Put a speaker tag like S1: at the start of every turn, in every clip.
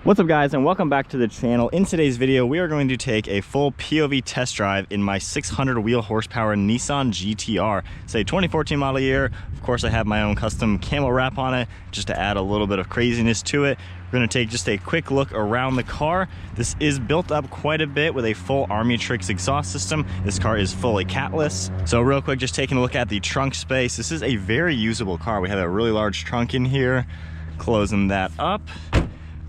S1: What's up guys, and welcome back to the channel. In today's video we are going to take a full POV test drive in my 600 wheel horsepower Nissan GT-R. It's a 2014 model year. Of course I have my own custom camo wrap on it just to add a little bit of craziness to it. We're going to take just a quick look around the car. This is built up quite a bit with a full Armytrix exhaust system. This car is fully catless. So real quick, just taking a look at the trunk space. This is a very usable car. We have a really large trunk in here. Closing that up.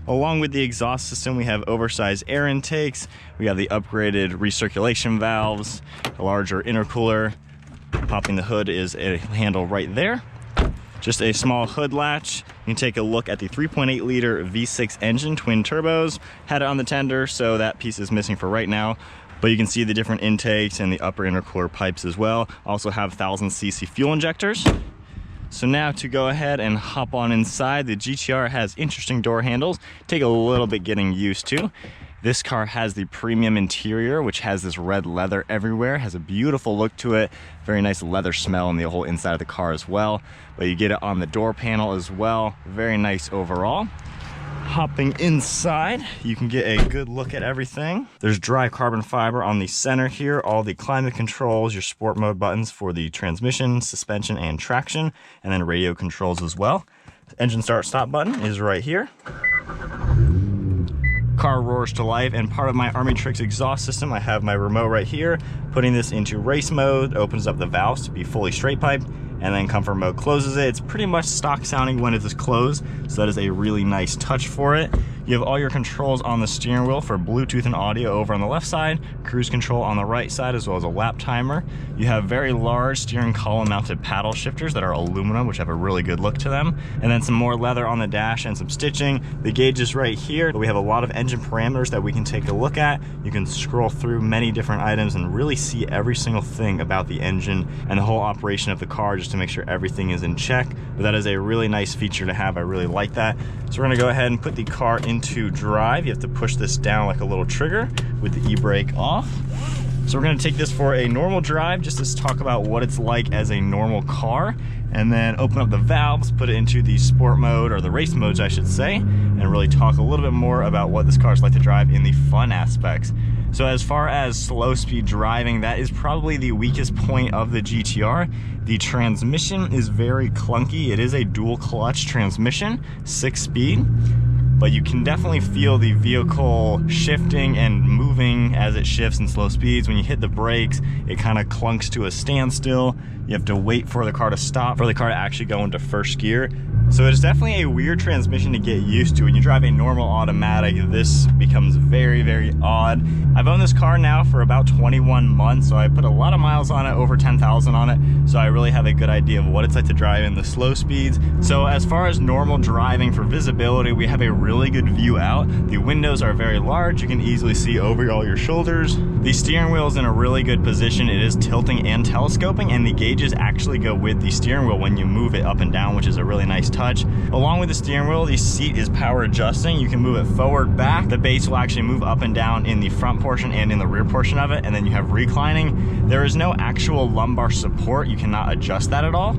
S1: Along with the exhaust system, we have oversized air intakes. We have the upgraded recirculation valves, a larger intercooler. Popping the hood is a handle right there. Just a small hood latch. You can take a look at the 3.8 liter V6 engine, twin turbos. Had it on the tender, so that piece is missing for right now. But you can see the different intakes and the upper intercooler pipes as well. Also have 1000cc fuel injectors. So now to go ahead and hop on inside, the GT-R has interesting door handles. Take a little bit getting used to. This car has the premium interior, which has this red leather everywhere. Has a beautiful look to it. Very nice leather smell in the whole inside of the car as well. But you get it on the door panel as well. Very nice overall. Hopping inside, you can get a good look at everything. There's dry carbon fiber on the center here, all the climate controls, your sport mode buttons for the transmission, suspension, and traction, and then radio controls as well. The engine start stop button is right here. Car roars to life, and part of my Armytrix exhaust system, I have my remote right here. Putting this into race mode opens up the valves to be fully straight piped, and then comfort mode closes it. It's pretty much stock sounding when it is closed, so that is a really nice touch for it. You have all your controls on the steering wheel for Bluetooth and audio over on the left side, cruise control on the right side, as well as a lap timer. You have very large steering column mounted paddle shifters that are aluminum, which have a really good look to them. And then some more leather on the dash and some stitching. The gauge is right here. We have a lot of engine parameters that we can take a look at. You can scroll through many different items and really see every single thing about the engine and the whole operation of the car just to make sure everything is in check. But that is a really nice feature to have. I really like that. So we're gonna go ahead and put the car into drive. You have to push this down like a little trigger with the e-brake off. So we're going to take this for a normal drive just to talk about what it's like as a normal car, and then open up the valves, put it into the sport mode, or the race modes I should say, and really talk a little bit more about what this car is like to drive in the fun aspects. So as far as slow speed driving, that is probably the weakest point of the GT-R. The transmission is very clunky. It is a dual clutch transmission, 6-speed. But you can definitely feel the vehicle shifting and moving as it shifts in slow speeds. When you hit the brakes, it kind of clunks to a standstill. You have to wait for the car to stop, for the car to actually go into first gear. So it's definitely a weird transmission to get used to. When you drive a normal automatic, this becomes very, very odd. I've owned this car now for about 21 months, so I put a lot of miles on it, over 10,000 on it. So I really have a good idea of what it's like to drive in the slow speeds. So as far as normal driving for visibility, we have a really good view out. The windows are very large. You can easily see over all your shoulders. The steering wheel is in a really good position. It is tilting and telescoping, and the gauges actually go with the steering wheel when you move it up and down, which is a really nice touch. Along with the steering wheel, the seat is power adjusting. You can move it forward, back. The base will actually move up and down in the front portion and in the rear portion of it, and then you have reclining. There is no actual lumbar support. You cannot adjust that at all.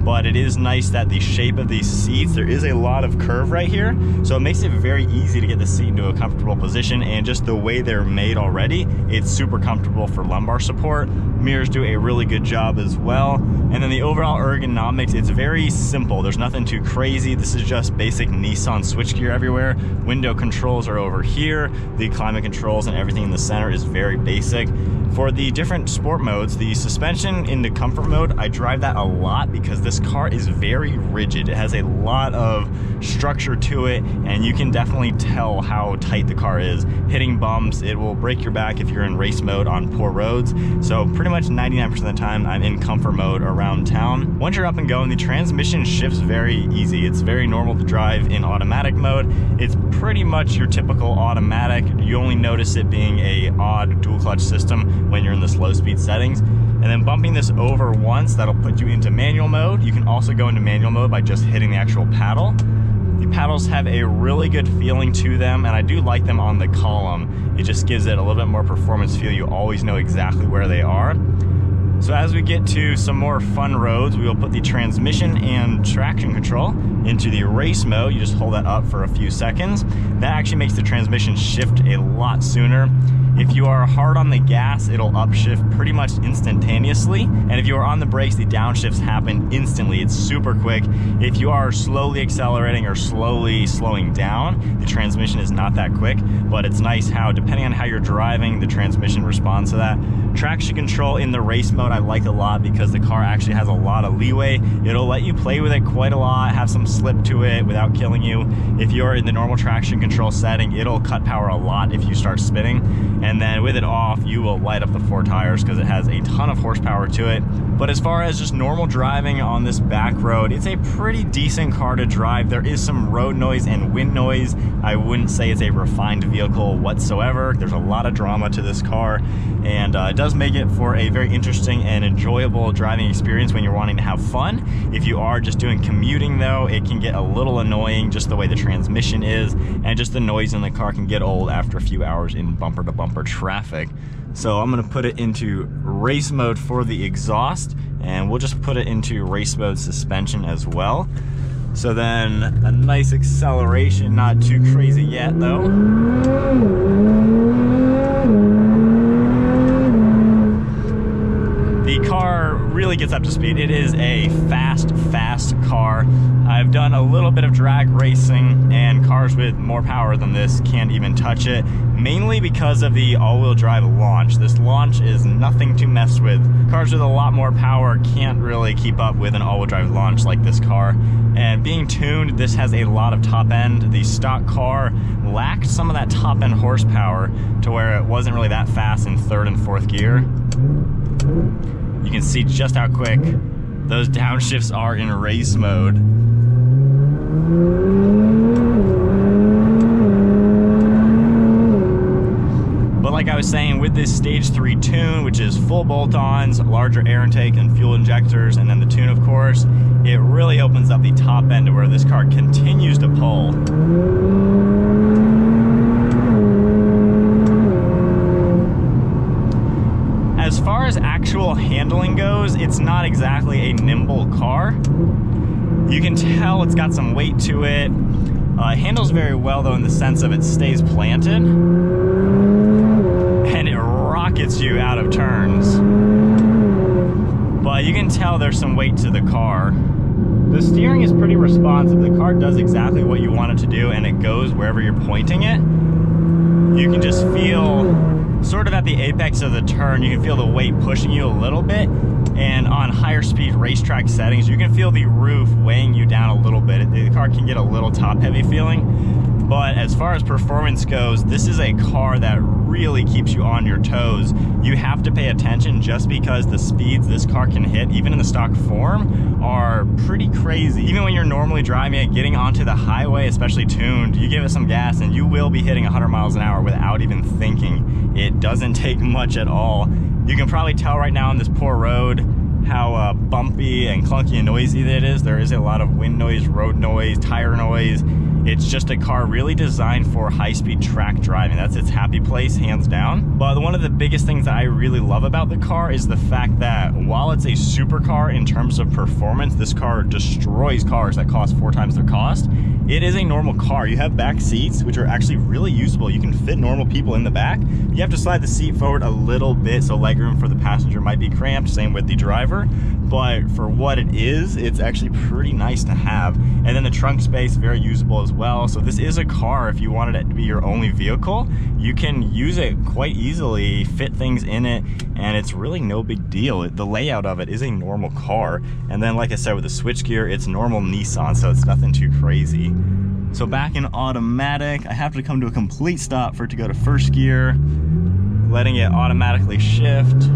S1: But it is nice that the shape of these seats, there is a lot of curve right here, so it makes it very easy to get the seat into a comfortable position, and just the way they're made already, it's super comfortable for lumbar support. Mirrors do a really good job as well. And then the overall ergonomics, it's very simple. There's nothing too crazy. This is just basic Nissan switchgear everywhere. Window controls are over here. The climate controls and everything in the center is very basic. For the different sport modes, the suspension in the comfort mode, I drive that a lot because this car is very rigid. It has a lot of structure to it, and you can definitely tell how tight the car is. Hitting bumps, it will break your back if you're in race mode on poor roads. So pretty much 99% of the time, I'm in comfort mode around town. Once you're up and going, the transmission shifts very easy. It's very normal to drive in automatic mode. It's pretty much your typical automatic. You only notice it being a odd dual clutch system when you're in the slow speed settings. And then bumping this over once, that'll put you into manual mode. You can also go into manual mode by just hitting the actual paddle. The paddles have a really good feeling to them, and I do like them on the column. It just gives it a little bit more performance feel. You always know exactly where they are. So as we get to some more fun roads, we will put the transmission and traction control into the race mode. You just hold that up for a few seconds. That actually makes the transmission shift a lot sooner. If you are hard on the gas, it'll upshift pretty much instantaneously. And if you are on the brakes, the downshifts happen instantly. It's super quick. If you are slowly accelerating or slowly slowing down, the transmission is not that quick, but it's nice how, depending on how you're driving, the transmission responds to that. Traction control in the race mode I like a lot because the car actually has a lot of leeway. It'll let you play with it quite a lot, have some slip to it without killing you. If you're in the normal traction control setting, it'll cut power a lot if you start spinning. And then with it off, you will light up the 4 tires because it has a ton of horsepower to it. But as far as just normal driving on this back road, it's a pretty decent car to drive. There is some road noise and wind noise. I wouldn't say it's a refined vehicle whatsoever. There's a lot of drama to this car, and it does make it for a very interesting and enjoyable driving experience when you're wanting to have fun. If you are just doing commuting though, it can get a little annoying just the way the transmission is, and just the noise in the car can get old after a few hours in bumper to bumper traffic. So I'm gonna put it into race mode for the exhaust, and we'll just put it into race mode suspension as well. So then a nice acceleration, not too crazy yet though. The car really gets up to speed. It is a fast car. I've done a little bit of drag racing, and cars with more power than this can't even touch it, mainly because of the all-wheel drive launch. This launch is nothing to mess with. Cars with a lot more power can't really keep up with an all-wheel drive launch like this car. And being tuned, this has a lot of top end. The stock car lacked some of that top end horsepower to where it wasn't really that fast in 3rd and 4th gear. You can see just how quick those downshifts are in race mode. But like I was saying, with this stage 3 tune, which is full bolt-ons, larger air intake and fuel injectors, and then the tune of course, it really opens up the top end to where this car continues to pull. As far as actual handling goes, it's not exactly a nimble car. You can tell it's got some weight to it. It handles very well though in the sense of it stays planted and it rockets you out of turns. But you can tell there's some weight to the car. The steering is pretty responsive. The car does exactly what you want it to do, and it goes wherever you're pointing it. You can just feel, sort of at the apex of the turn, you can feel the weight pushing you a little bit, and on higher speed racetrack settings, you can feel the roof weighing you down a little bit. The car can get a little top heavy feeling, but as far as performance goes, this is a car that really keeps you on your toes. You have to pay attention just because the speeds this car can hit, even in the stock form, are pretty crazy. Even when you're normally driving it, getting onto the highway, especially tuned, you give it some gas and you will be hitting 100 miles an hour without even thinking. It doesn't take much at all. You can probably tell right now on this poor road how bumpy and clunky and noisy it is. There is a lot of wind noise, road noise, tire noise. It's just a car really designed for high-speed track driving. That's its happy place, hands down. But one of the biggest things that I really love about the car is the fact that while it's a supercar in terms of performance, this car destroys cars that cost 4 times their cost. It is a normal car. You have back seats, which are actually really usable. You can fit normal people in the back. You have to slide the seat forward a little bit, so legroom for the passenger might be cramped, same with the driver. But for what it is, it's actually pretty nice to have. And then the trunk space, very usable as well. So this is a car, if you wanted it to be your only vehicle, you can use it quite easily, fit things in it, and it's really no big deal. The layout of it is a normal car. And then like I said, with the switchgear, it's normal Nissan, so it's nothing too crazy. So back in automatic, I have to come to a complete stop for it to go to first gear, letting it automatically shift.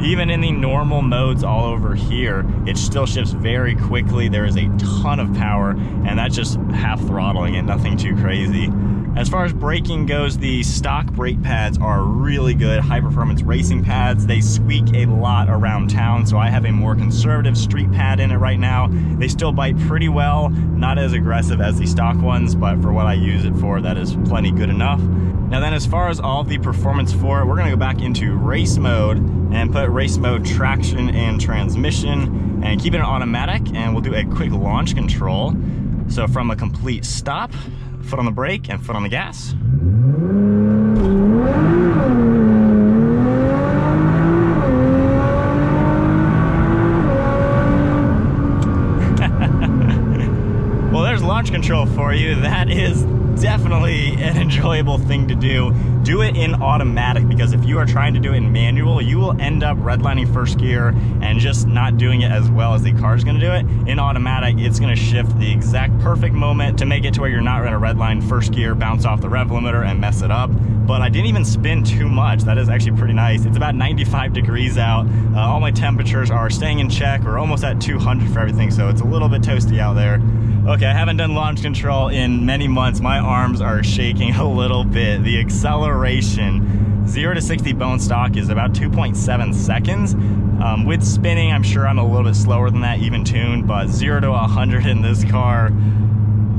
S1: Even in the normal modes all over here, it still shifts very quickly. There is a ton of power, and that's just half throttling it, nothing too crazy. As far as braking goes, the stock brake pads are really good, high performance racing pads. They squeak a lot around town, so I have a more conservative street pad in it right now. They still bite pretty well, not as aggressive as the stock ones, but for what I use it for, that is plenty good enough. Now then, as far as all the performance for it, we're gonna go back into race mode and put race mode traction and transmission and keep it in automatic, and we'll do a quick launch control. So from a complete stop, foot on the brake and foot on the gas. Well, there's launch control for you. That is definitely an enjoyable thing to do. Do it in automatic, because if you are trying to do it in manual, you will end up redlining first gear and just not doing it as well as the car is going to do it. In automatic, it's going to shift the exact perfect moment to make it to where you're not going to redline first gear, bounce off the rev limiter and mess it up. But I didn't even spin too much. That is actually pretty nice. It's about 95 degrees out. All my temperatures are staying in check. We're almost at 200 for everything, so it's a little bit toasty out there. Okay, I haven't done launch control in many months. My arms are shaking a little bit. The acceleration, 0 to 60 bone stock, is about 2.7 seconds. With spinning, I'm sure I'm a little bit slower than that, even tuned, but 0 to 100 in this car,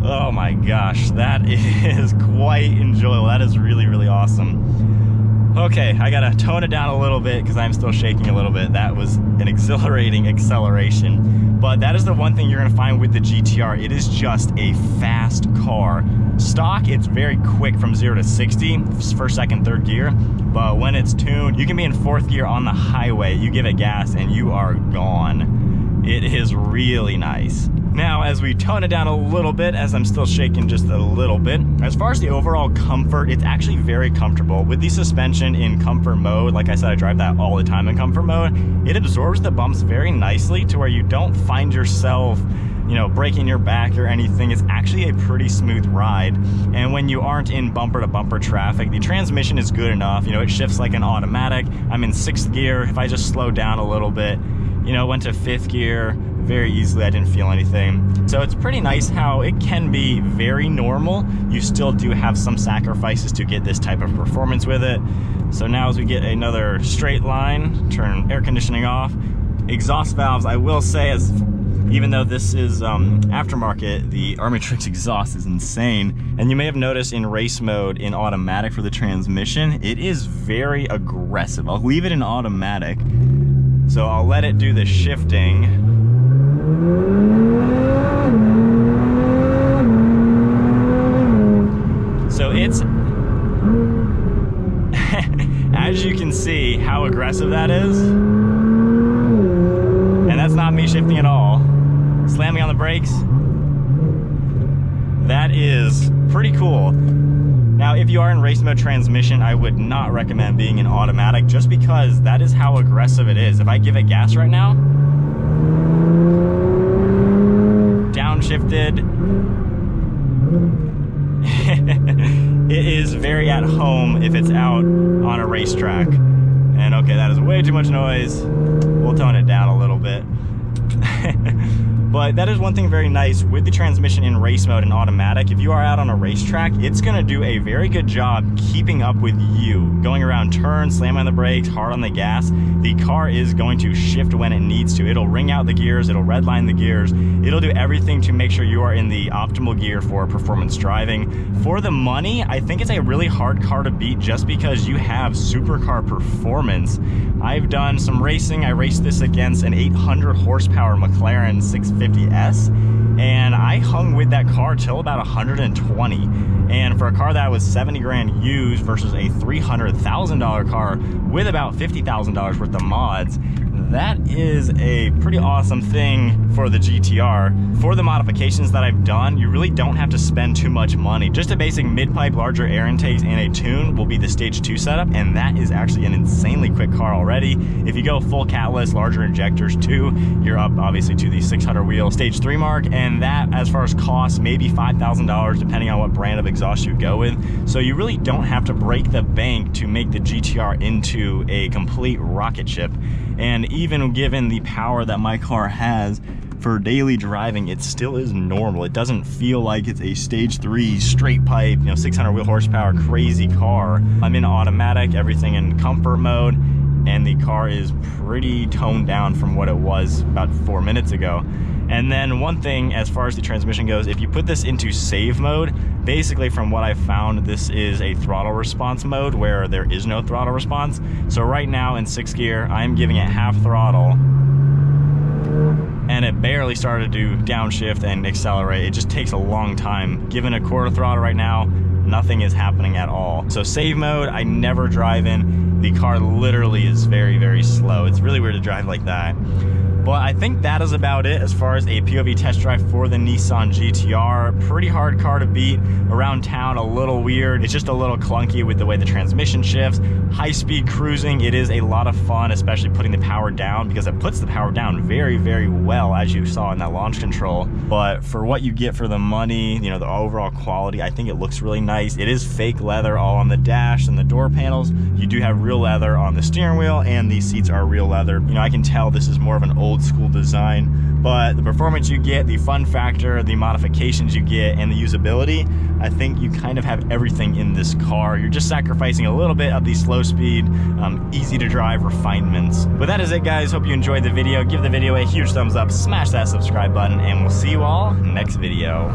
S1: oh my gosh, that is quite enjoyable. That is really, really awesome. Okay, I gotta tone it down a little bit because I'm still shaking a little bit. That was an exhilarating acceleration. But that is the one thing you're gonna find with the GT-R. It is just a fast car. Stock, it's very quick from 0 to 60, first, second, third gear. But when it's tuned, you can be in fourth gear on the highway. You give it gas and you are gone. It is really nice. Now, as we tone it down a little bit, as I'm still shaking just a little bit, as far as the overall comfort, it's actually very comfortable. With the suspension in comfort mode, like I said, I drive that all the time in comfort mode, it absorbs the bumps very nicely to where you don't find yourself, you know, breaking your back or anything. It's actually a pretty smooth ride. And when you aren't in bumper to bumper traffic, the transmission is good enough. You know, it shifts like an automatic. I'm in 6th gear. If I just slow down a little bit, you know, went to 5th gear very easily, I didn't feel anything. So it's pretty nice how it can be very normal. You still do have some sacrifices to get this type of performance with it. So now as we get another straight line, turn air conditioning off. Exhaust valves, I will say, as even though this is aftermarket, the Armytrix exhaust is insane. And you may have noticed in race mode, in automatic for the transmission, it is very aggressive. I'll leave it in automatic. So I'll let it do the shifting. So it's, as you can see how aggressive that is. And that's not me shifting at all. Slamming on the brakes. That is pretty cool. Now, if you are in race mode transmission, I would not recommend being in automatic, just because that is how aggressive it is. If I give it gas right now, downshifted, it is very at home if it's out on a racetrack. And okay, that is way too much noise. We'll tone it down a little bit. But that is one thing very nice with the transmission in race mode and automatic. If you are out on a racetrack, it's gonna do a very good job keeping up with you. Going around turns, slamming on the brakes, hard on the gas. The car is going to shift when it needs to. It'll ring out the gears, it'll redline the gears. It'll do everything to make sure you are in the optimal gear for performance driving. For the money, I think it's a really hard car to beat just because you have supercar performance. I've done some racing. I raced this against an 800 horsepower McLaren 650S, and I hung with that car till about 120. And for a car that was 70 grand used versus a $300,000 car with about $50,000 worth of mods, that is a pretty awesome thing for the GT-R. For the modifications that I've done, you really don't have to spend too much money. Just a basic mid-pipe, larger air intakes, and a tune will be the stage 2 setup, and that is actually an insanely quick car already. If you go full catless, larger injectors too, you're up obviously to the 600 wheel stage 3 mark, and that, as far as cost, maybe $5,000 depending on what brand of exhaust you go with. So you really don't have to break the bank to make the GT-R into a complete rocket ship. And even given the power that my car has, for daily driving, it still is normal. It doesn't feel like it's a stage 3 straight pipe, 600 wheel horsepower crazy car. I'm in automatic, everything in comfort mode, and the car is pretty toned down from what it was about 4 minutes ago. And then one thing as far as the transmission goes, if you put this into save mode, basically from what I found, this is a throttle response mode where there is no throttle response. So right now in 6th gear, I'm giving it half throttle, and it barely started to downshift and accelerate. It just takes a long time. Given a quarter throttle right now, nothing is happening at all. So save mode, I never drive in. The car literally is very, very slow. It's really weird to drive like that. But I think that is about it as far as a POV test drive for the Nissan GT-R. Pretty hard car to beat. Around town, a little weird. It's just a little clunky with the way the transmission shifts. High-speed cruising, it is a lot of fun, especially putting the power down, because it puts the power down very, very well, as you saw in that launch control. But for what you get for the money, the overall quality, I think it looks really nice. It is fake leather all on the dash and the door panels. You do have real leather on the steering wheel, and these seats are real leather. I can tell this is more of an old school design, but the performance you get, the fun factor, the modifications you get, and the usability, I think you kind of have everything in this car. You're just sacrificing a little bit of the slow speed, easy to drive refinements. But that is it, guys. Hope you enjoyed the video. Give the video a huge thumbs up, smash that subscribe button, and we'll see you all next video.